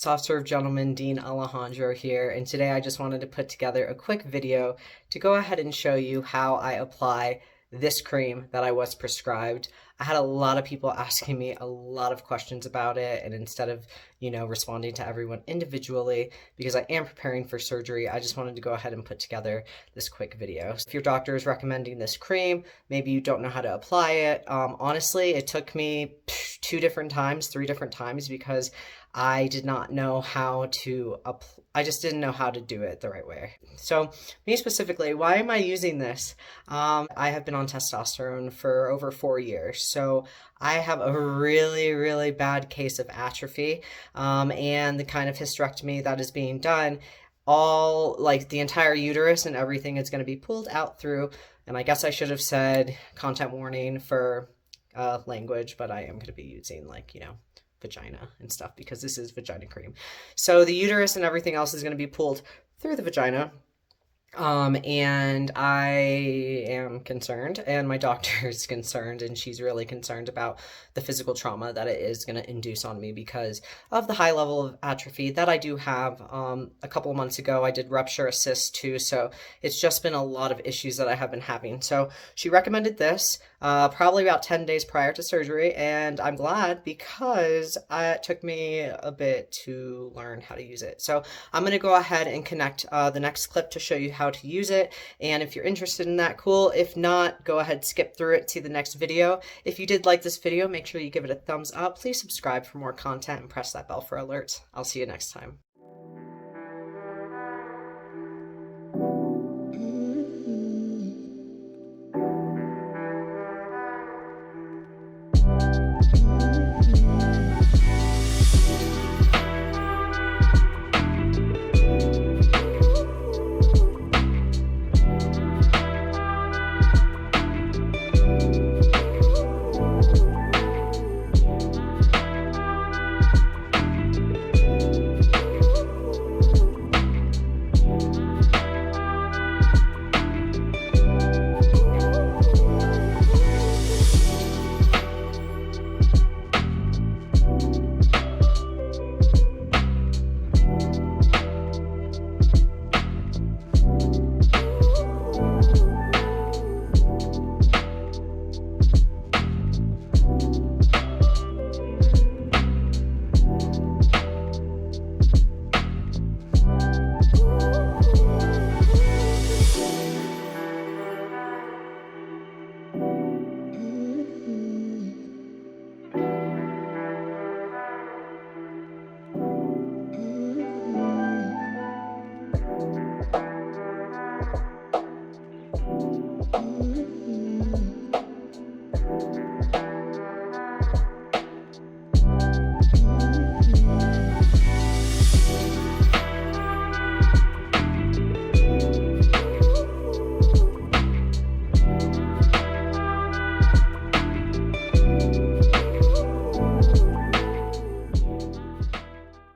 Soft Serve Gentleman Dean Alejandro here, and today I just wanted to put together a quick video to go ahead and show you how I apply this cream that I was prescribed. I had a lot of people asking me a lot of questions about it, and instead of, responding to everyone individually, because I am preparing for surgery, I just wanted to go ahead and put together this quick video. So if your doctor is recommending this cream, maybe you don't know how to apply it. Honestly, it took me 3 different times because I did not know how to I just didn't know how to do it the right way. So me specifically, why am I using this? I have been on testosterone for over 4 years, so I have a really, really bad case of atrophy, and the kind of hysterectomy that is being done, all like the entire uterus and everything is going to be pulled out through, and I guess I should have said content warning for language, but I am going to be using vagina and stuff because this is vagina cream. So the uterus and everything else is going to be pulled through the vagina. And I am concerned, and my doctor is concerned, and she's really concerned about the physical trauma that it is going to induce on me because of the high level of atrophy that I do have. A couple of months ago, I did rupture a cyst too, so it's just been a lot of issues that I have been having. So she recommended this probably about 10 days prior to surgery, and I'm glad because it took me a bit to learn how to use it. So I'm going to go ahead and connect the next clip to show you how to use it, and if you're interested in that, cool. If not, go ahead, skip through it to the next video. If you did like this video, make sure you give it a thumbs up. Please subscribe for more content and press that bell for alerts. I'll see you next time.